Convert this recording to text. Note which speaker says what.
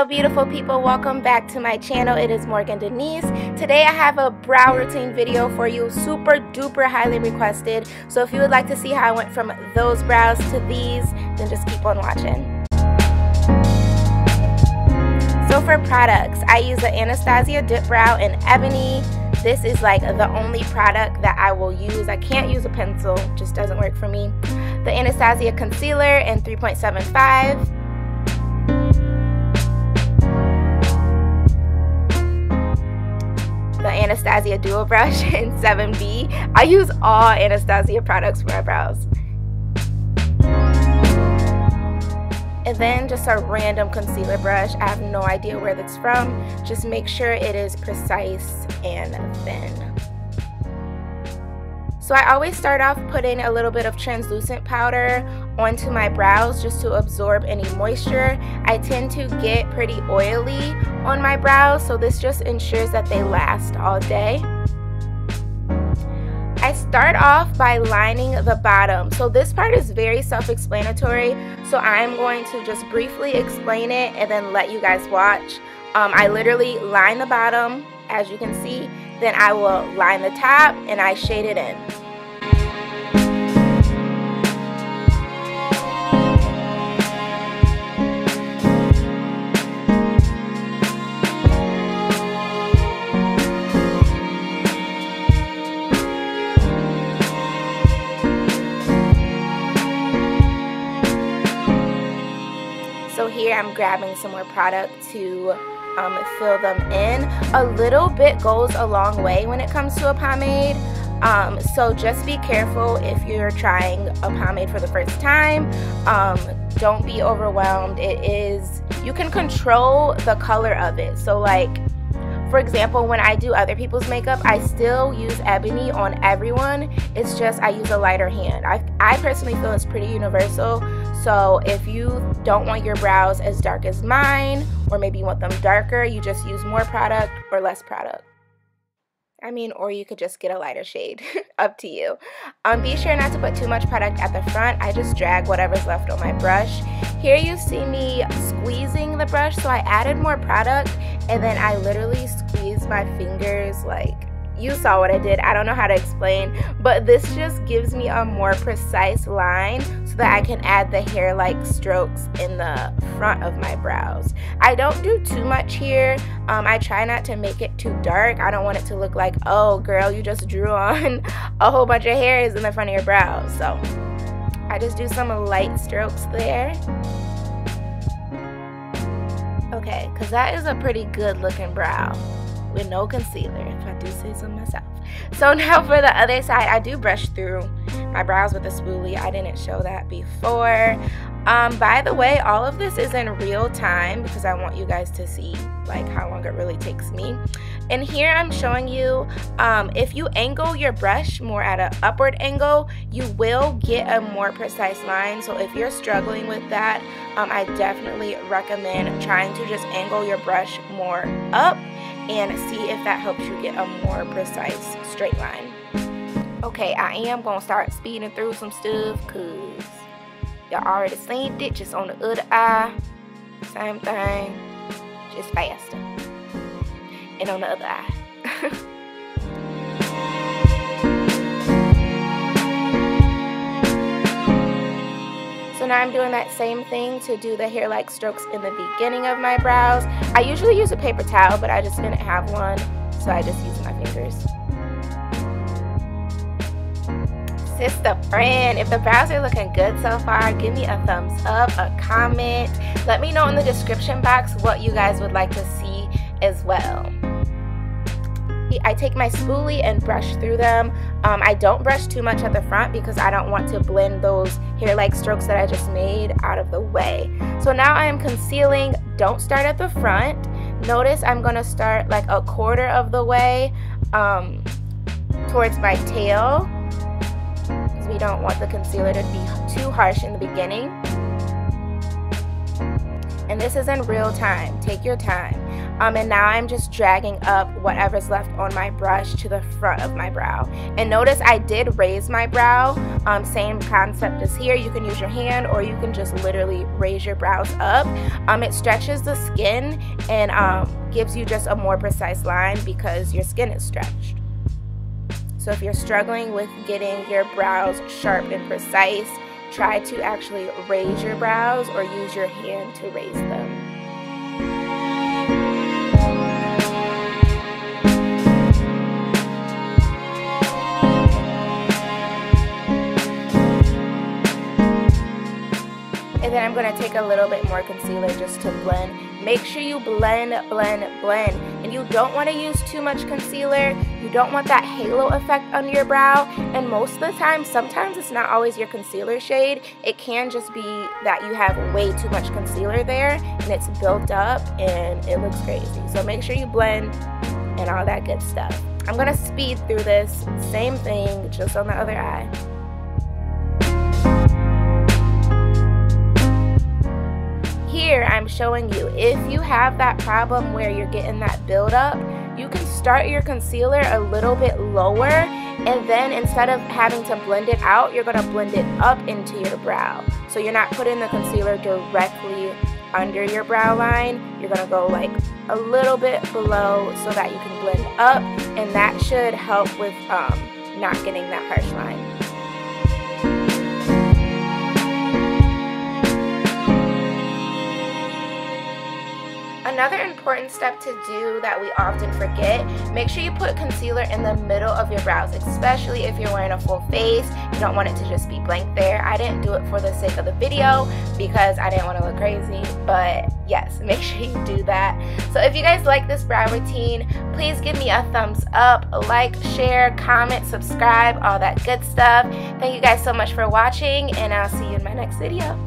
Speaker 1: Hello beautiful people, welcome back to my channel. It is Morgan Denise. Today I have a brow routine video for you, super duper highly requested. So if you would like to see how I went from those brows to these, then just keep on watching. So for products, I use the Anastasia Dipbrow in Ebony. This is like the only product that I will use. I can't use a pencil, just doesn't work for me. The Anastasia Concealer in 3.75. The Anastasia Duo Brush in 7B. I use all Anastasia products for my brows. And then just a random concealer brush. I have no idea where that's from. Just make sure it is precise and thin. So I always start off putting a little bit of translucent powder onto my brows just to absorb any moisture. I tend to get pretty oily on my brows, so this just ensures that they last all day. I start off by lining the bottom. So this part is very self-explanatory, so I'm going to just briefly explain it and then let you guys watch. I literally line the bottom, as you can see, then I will line the top and I shade it in. So here I'm grabbing some more product to fill them in. A little bit goes a long way when it comes to a pomade. So just be careful if you're trying a pomade for the first time. Don't be overwhelmed. You can control the color of it. So like, for example, when I do other people's makeup, I still use Ebony on everyone. It's just I use a lighter hand. I personally feel it's pretty universal. So if you don't want your brows as dark as mine, or maybe you want them darker, you just use more product or less product. Or you could just get a lighter shade. Up to you. Be sure not to put too much product at the front. I just drag whatever's left on my brush. Here you see me squeezing the brush, so I added more product and then I literally squeeze my fingers like, you saw what I did. I don't know how to explain, but this just gives me a more precise line so that I can add the hair-like strokes in the front of my brows. I don't do too much here. I try not to make it too dark. I don't want it to look like, oh girl, you just drew on a whole bunch of hairs in the front of your brows. So I just do some light strokes there. Okay, because that is a pretty good looking brow with no concealer, if I do say so myself. So now for the other side, I do brush through my brows with a spoolie. I didn't show that before. By the way, all of this is in real time because I want you guys to see like how long it really takes me. And here I'm showing you, if you angle your brush more at an upward angle, you will get a more precise line. So if you're struggling with that, I definitely recommend trying to just angle your brush more up and see if that helps you get a more precise straight line. Okay, I am going to start speeding through some stuff because y'all already seen it, just on the other eye. Same thing, just faster. And on the other eye. So now I'm doing that same thing to do the hair-like strokes in the beginning of my brows. I usually use a paper towel, but I just didn't have one, so I just used my fingers. Sister friend, if the brows are looking good so far, give me a thumbs up, a comment. Let me know in the description box what you guys would like to see as well. I take my spoolie and brush through them. I don't brush too much at the front because I don't want to blend those hair-like strokes that I just made out of the way. So now I am concealing. Don't start at the front. Notice I'm going to start like a quarter of the way towards my tail, because we don't want the concealer to be too harsh in the beginning. And this is in real time. Take your time. And now I'm just dragging up whatever's left on my brush to the front of my brow. And notice I did raise my brow, Same concept as here. You can use your hand or you can just literally raise your brows up. It stretches the skin and gives you just a more precise line because your skin is stretched. So if you're struggling with getting your brows sharp and precise, try to actually raise your brows or use your hand to raise them. And then I'm going to take a little bit more concealer just to blend. Make sure you blend, blend, blend. And you don't want to use too much concealer. You don't want that halo effect under your brow. And most of the time, sometimes it's not always your concealer shade. It can just be that you have way too much concealer there and it's built up and it looks crazy. So make sure you blend and all that good stuff. I'm going to speed through this. Same thing, just on the other eye. Here I'm showing you if you have that problem where you're getting that buildup, you can start your concealer a little bit lower, and then instead of having to blend it out, you're going to blend it up into your brow. So you're not putting the concealer directly under your brow line. You're going to go like a little bit below so that you can blend up, and that should help with not getting that harsh line. Another important step to do that we often forget, make sure you put concealer in the middle of your brows, especially if you're wearing a full face. You don't want it to just be blank there. I didn't do it for the sake of the video because I didn't want to look crazy, but yes, make sure you do that. So if you guys like this brow routine, please give me a thumbs up, like, share, comment, subscribe, all that good stuff. Thank you guys so much for watching, and I'll see you in my next video.